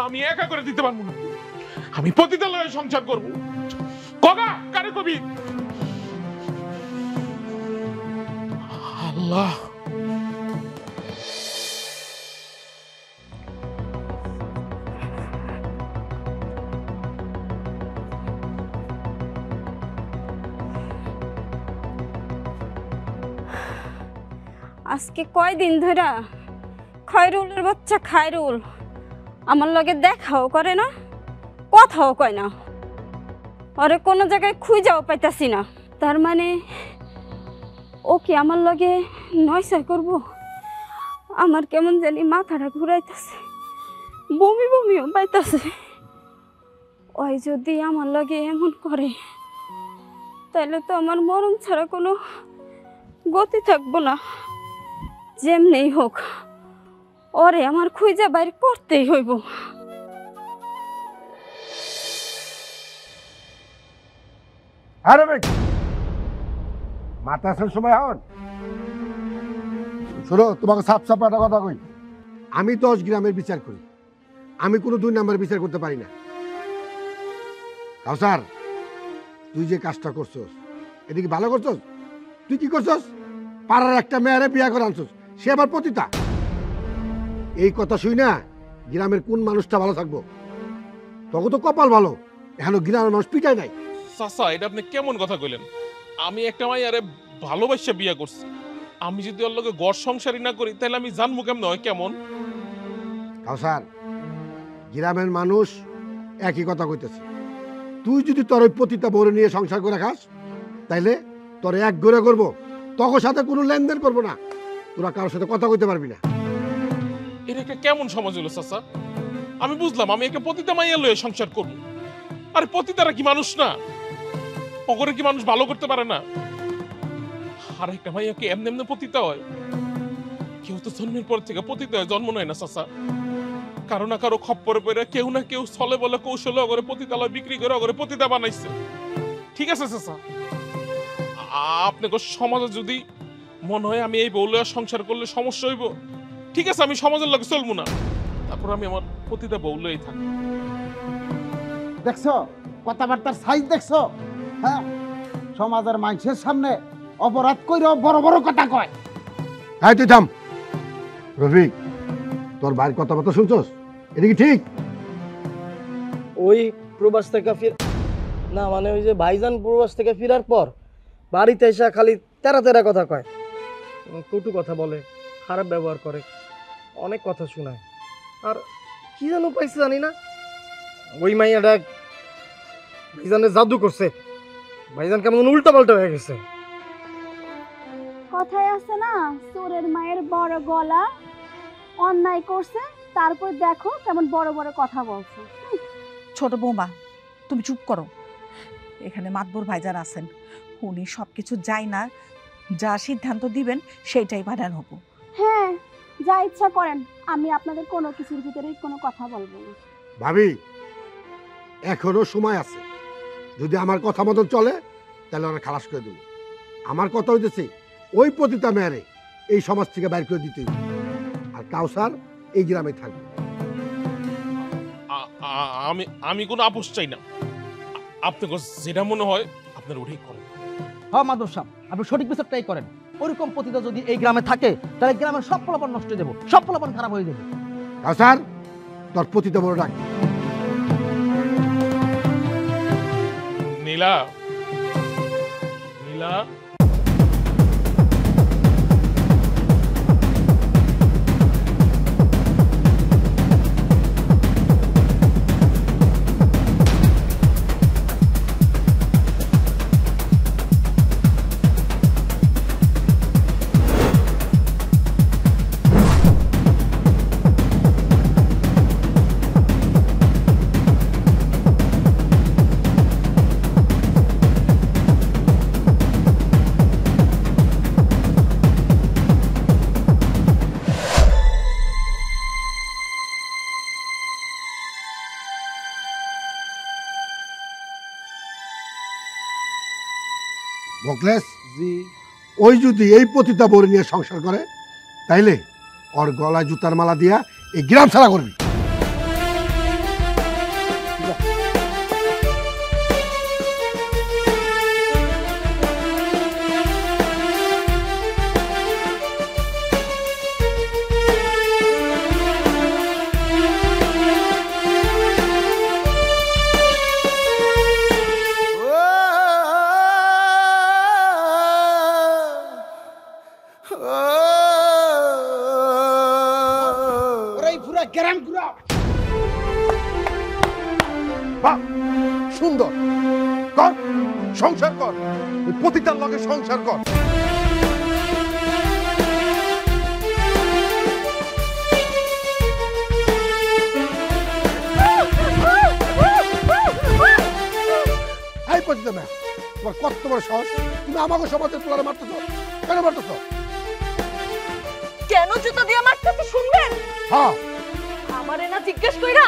আমি একা করে দিতে পারবো না। আমি পতিতালয়ে সংসার করবো। কগা কারে কবি আল্লাহ। আজকে কয়দিন ধরে খায়রুলের বাচ্চা খায়রুল আমার লগে দেখাও করে না, কথাও কয় না, ওরে কোনো জায়গায় খুঁজাও পাইতাছি না। তার মানে ও কি আমার লগে নয়সা করব? আমার কেমন জানি মাথাটা ঘুরাইতেছে, বমিও পাইতাছে। ওই যদি আমার লগে এমন করে তাহলে তো আমার মরণ ছাড়া কোনো গতি থাকবো না। যেমনি হোক ওরে আমার খুঁজে বাইর করতেই হইব। আরে ভাই মাথা আসার সময় হন। শোনো, তোমাকে সাফ সাফ একটা কথা কই, আমি 10 গ্রামের বিচার করি, আমি কোনো 2 নাম্বার বিচার করতে পারি না। কাউসার, তুই যে কাজটা করছস এটা কি ভালো করছস? তুই কি করছস? পাড়ার একটা মেয়েরে বিয়া করে আনছস, সে আবার পতিতা। এই কথা শুই না গ্রামের কোন মানুষটা ভালো থাকবো? তখন তো কপাল ভালো, এখন গ্রামের মানুষ পিটায় নাই। চাচা, এটা আপনি কেমন কথা কইলেন? আমি একটা মাইয়ারে ভালোবাসা বিয়া করছি, আমি যদি ওর লগে ঘর সংসারই না করি তাহলে আমি জানবো কেমন হয় কেমন? কাউসার, গ্রামের মানুষ একই কথা কইতেছে। তুই যদি তোর ওই পতিতা বউরে নিয়ে সংসার করে খাস তাইলে তোর এক ঘরে করবো, তখন সাথে কোনো লেনদেন করবো না, তোরা কারোর সাথে কথা কইতে পারবি না। এটা একটা কেমন সমাজ হলো চাচা? আমি বুঝলাম আমি একটা পতিতা মাইয়া লয়ে সংসার করবো, আরে পতিতারা কি মানুষ না? অগরে কি মানুষ ভালো করতে পারে না? আর একটা মাইয়া কি এমনি এমনি পতিতা হয়? কেউ তো জন্মের পর থেকে পতিতা হয়, জন্ম নেয় না চাচা। কারো না কারো খপ্পরে পড়ে কেউ না কেউ ছলে বলে কৌশলে অগরে পতিতালয় বিক্রি করে অগরে পতিতা বানাইছে। ঠিক আছে চাচা, আপনাকে সমাজে যদি মনে হয় আমি এই বউলে সংসার করলে সমস্যা হইব, ঠিক আছে আমি সমাজের লোক চলবো না, তারপর আমি আমার পতিতা বউলেই থাকি। দেখছো কথাবার্তার সাইজ দেখছো? হ্যাঁ, সমাজের মানুষের সামনে অপরাধ কইরো বড় বড় কথা কয়। হ্যাঁ তুই থাম। রফিক, তোর ভাইয়ের কথাবার্তা শুনছস? এটা কি ঠিক? ওই প্রবাস থেকে না মানে ওই যে ভাইজান প্রবাস থেকে ফেরার পর বাড়িতে এসে খালি তেরা কথা কয়, কটু কথা বলে, খারাপ ব্যবহার করে, অনেক কথা শোনায়। আর কি যেন পাইছে জানি না, ওই মাইয়াটা ভাইজানের জাদু করছে, ভাইজান কেমন উল্টা পাল্টা হয়ে গেছে। কথায় আছে না, চোরের মায়ের বড় গলা, অন্যায় করছে তারপর দেখো কেমন বড় বড় কথা বলছে। ছোট বৌমা, তুমি চুপ করো। এখানে মাতবর ভাইজান আছেন, উনি সব কিছু যাই না যা সিদ্ধান্ত দিবেন সেইটাই বানান হবো। হ্যাঁ, যা ইচ্ছা করেন, আমি আপনাদের কোনো কিছুর ভিতরে কোনো কথা বলবো না। ভাবি এখনো সময় আছে, যদি আমার কথা মতন চলে তাহলে ওরা খালাস করে দেবো। আমার কথা হইতেছে ওই পতিতা মেয়ারে এই সমাজ থেকে বাইর করে দিতে হবে, আর কাউসার এই গ্রামে থাকবে। আমি আমি কোনো আপোষ চাই না, আপনাকে যেটা মনে হয় আপনার ওটাই করেন। হ্যাঁ মাধব সাহেব, আপনি সঠিক বিচারটাই করেন। ওরকম পতিতা যদি এই গ্রামে থাকে তাহলে গ্রামের সব ফলাফল নষ্ট হয়ে যাবো, সব ফলাফল খারাপ হয়ে যাবে। কাউসার তোর পতিতা বড় ডাক। নীলা, নীলা, মোকলেস, ওই যদি এই পতিতা বউরে নিয়ে সংসার করে তাইলে ওর গলায় জুতার মালা দিয়া এই গ্রাম ছাড়া করবি। সুন্দর কর, সংসার কর, পতিতার লগে সংসার কর। এই পতিতা মেয়ে, তোমার কত বড় সাহস, তুমি আমাকে সমাজের তোলারে মারতেছ, কেন মারতেছ? কেন জুতো দিয়ে মারতেছে শুনবেন? হ্যাঁ, আমারে না জিজ্ঞেস কইরা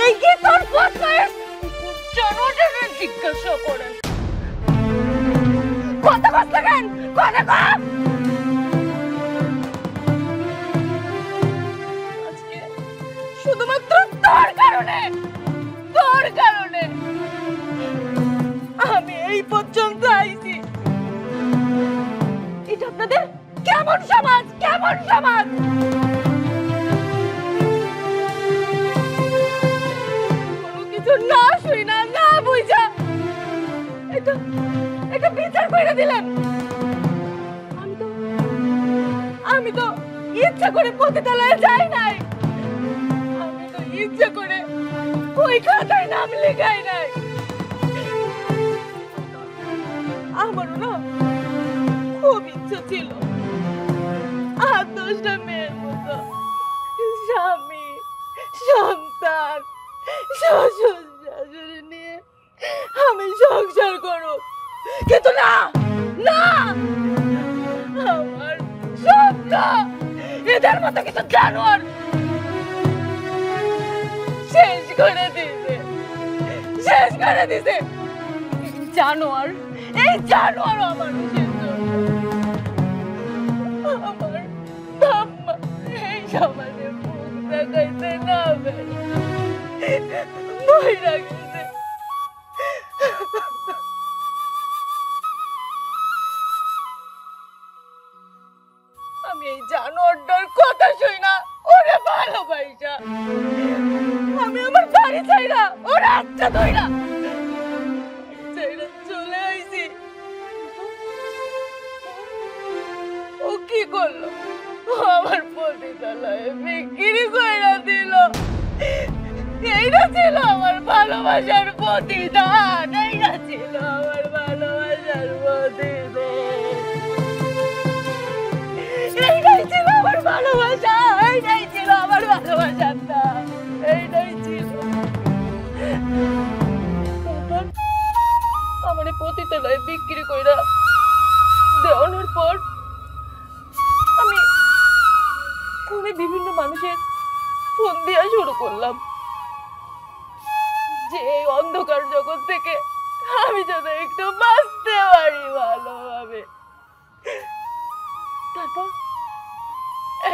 এই কি তোর বদমাইশ জানোটারে জিজ্ঞাসা করেন। কথা বলতে কেন? কথা কম। আজকে শুধুমাত্র তোর কারণে আমি এই পর্যন্ত আইছি। এটা আপনাদের কেমন সমাজ, কেমন সমাজ? না শুই না না বুঝা এটা বিচার করে দিলেন। আমি তো ইচ্ছা করে পতিতালয়ে যাই নাই, আমি তো ইচ্ছা করে ওই খাতায় নাম লেখাই নাই। আমারও না খুব ইচ্ছা ছিল 8-10টা মেয়ের মতো স্বামী, সন্তান, শ্বশুর শাশুড়ি নিয়ে আমি সংসার করব, কিন্তু না না, আমার স্বপ্ন এদের মতো কিছু জানোয়ার শেষ করে দিছে। জানোয়ার, এই জানোয়ার আমার আমার বাবা এই সমাজে মুখ দেখাইতে না মহিলা গেছে। আমি এই জানোয়ারটার কথা শুই না ওরে ভালোবাসা আমি আমার বাড়ি চাইরা ওর আচ্ছা ধইরা চলে আইছি। ও কি করলো? আমার পতিতালয়ে বিক্রি কইরা দিল। এইটা ছিল আমার ভালোবাসার প্রতিদান, এইটা ছিল আমার ভালোবাসার প্রতিদান, এইটাই ছিল আমার ভালোবাসা, এইটাই ছিল আমার ভালোবাসার নাম, এইটাই ছিল। বটতলায় বিক্রি কইরা দেওয়ানোর পর আমি ফোনে বিভিন্ন মানুষের ফোন দেওয়া শুরু করলাম যে এই অন্ধকার জগৎ থেকে আমি যেন একটু বাঁচতে পারি ভালোভাবে। তারপর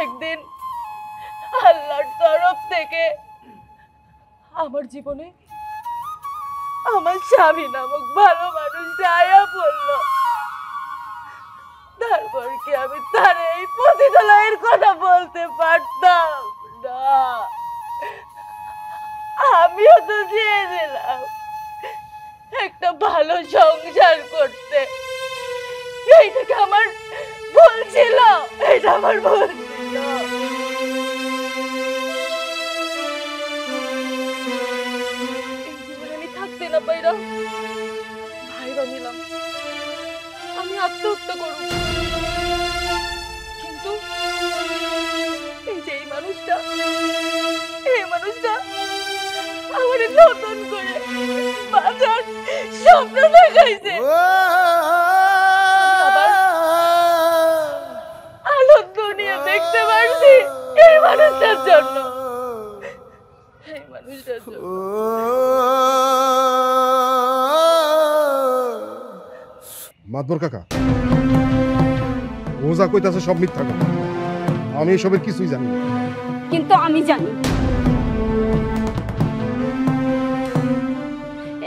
একদিন আল্লাহর তরফ থেকে আমার জীবনে আমার স্বামী নামক ভালো মানুষটা আয়া পড়লো। তারপর কি আমি তার এই পতিতালয়ের কথা বলতে পারতাম না? আমিও তো চেয়েছিলাম একটা ভালো সংসার করতে। এইটাকে আমার ভুল ছিল, এটা আমার ভুল ছিল। এই জীবনে আমি থাকতে না পাইরা ভাই বানিলাম আমি আত্মহত্যা করব, কিন্তু এই যে এই মানুষটা আমার নতুন করে বাঁচার স্বপ্ন দেখাইছে। আলোর দুনিয়া দেখতে পারছি এই মানুষটার জন্য, এই মানুষটার জন্য। মাতবর কাকা, ও যা কইতাছে সব মিথ্যা কথা। আমি এসবের কিছুই জানি না। কিন্তু আমি জানি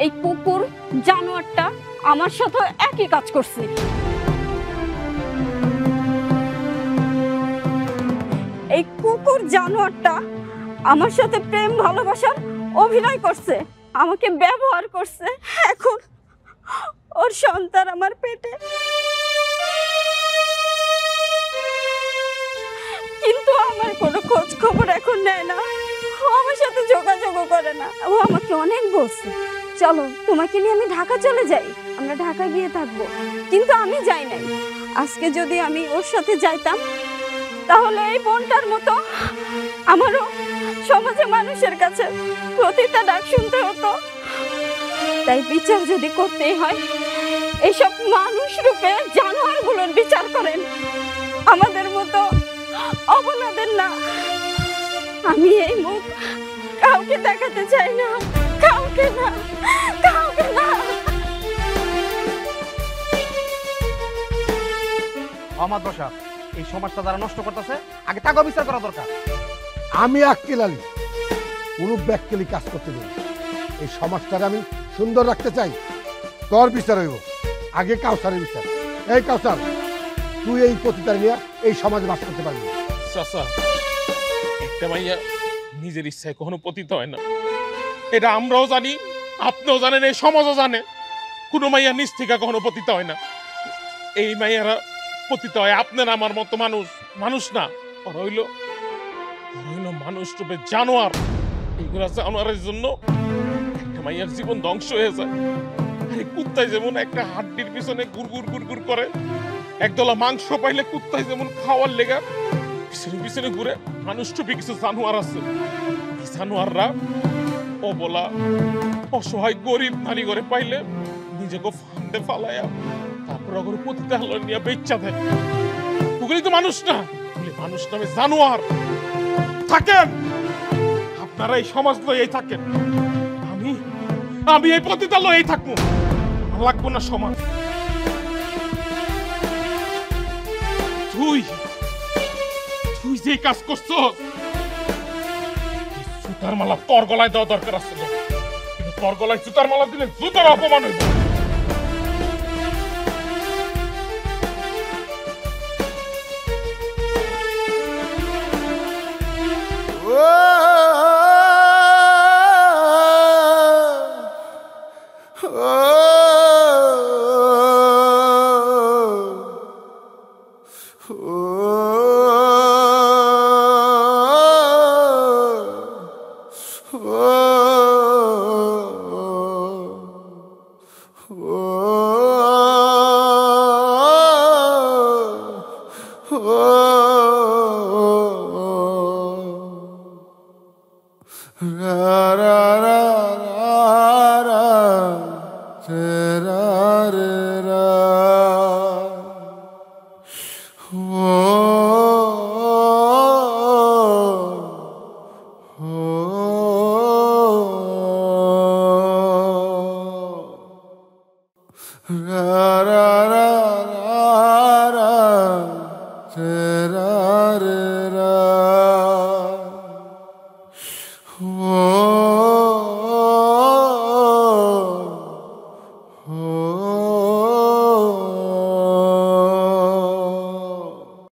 এই কুকুর জানোয়ারটা আমার সাথে একই কাজ করছে। এই কুকুর জানোয়ারটা আমার সাথে প্রেম ভালোবাসার অভিনয় করছে, আমাকে ব্যবহার করছে। এখন ওর সন্তান আমার পেটে, কিন্তু আমার কোনো খোঁজ খবর এখন নেয় না। ও আমার সাথে যোগাযোগও করে না। ও আমাকে অনেক বলছে, চলো তোমাকে নিয়ে আমি ঢাকা চলে যাই, আমরা ঢাকা গিয়ে থাকবো। কিন্তু আমি যাই নাই। আজকে যদি আমি ওর সাথে যাইতাম তাহলে এই বোনটার মতো আমারও সমাজে মানুষের কাছে প্রতিটা ডাক শুনতে হতো। তাই বিচার যদি করতেই হয় এইসব মানুষ রূপে জানোয়ারগুলোর বিচার করেন, আমাদের মতো অবলাদের না। আমি এই মুখ কাউকে দেখাতে চাই না, কাউকে না, কাউকে না। আমার দশা এই সমাজটা যারা নষ্ট করতেছে আগে তাকে বিচার করা দরকার। আমি আক্কেল আলী কোনো ব্যাককেলি কাজ করতে দেব। এই সমাজটাকে আমি সুন্দর রাখতে চাই। তোর বিচার হইব আগে কাউসারের বিচার। এই কাউসার, তুই এই পতিতার নিয়ে এই সমাজে বাস করতে পারবি? চাচা, একটা মাইয়া নিজের ইচ্ছায় কখনো পতিত হয় না, এটা আমরাও জানি, আপনিও জানেন, এই সমাজও জানে। কোনো মাইয়া নিজ থেকে কখনো পতিত হয় না। এই মাইয়ারা পতিত হয় আপনার আমার মতো মানুষ, মানুষ না। ওরা হইল মানুষ রূপে জানোয়ার। এইগুলা জানোয়ারের জন্য একটা মাইয়ার জীবন ধ্বংস হয়ে যায়। আরে কুত্তায় যেমন একটা হাড্ডির পিছনে গুড়গুড় গুড়গুড় করে, একদলা মাংস পাইলে কুত্তায় যেমন খাওয়ার লেগা পিছনে পিছনে ঘুরে, মানুষ রূপে কিছু জানোয়ার আছে। এই জানোয়াররা অবলা অসহায় গরিব নারী করে পাইলে নিজেকে ফান্দে ফালাইয়া তারপর ওগুলো পতিতা হলো নিয়ে বেচ্চা দেয়। ওগুলি তো মানুষ না, মানুষ নামে জানোয়ার। থাকেন আপনারা এই সমাজ লইয়াই থাকেন, আমি এই পতিতা লইয়াই থাকবো। লাগবো না সমাজ। তুই যে কাজ করছো, জুতার মালা তোর গলায় দেওয়া দরকার আছে। তোর গলায় জুতার মালা দিলে জুতার অপমান হইব। Oh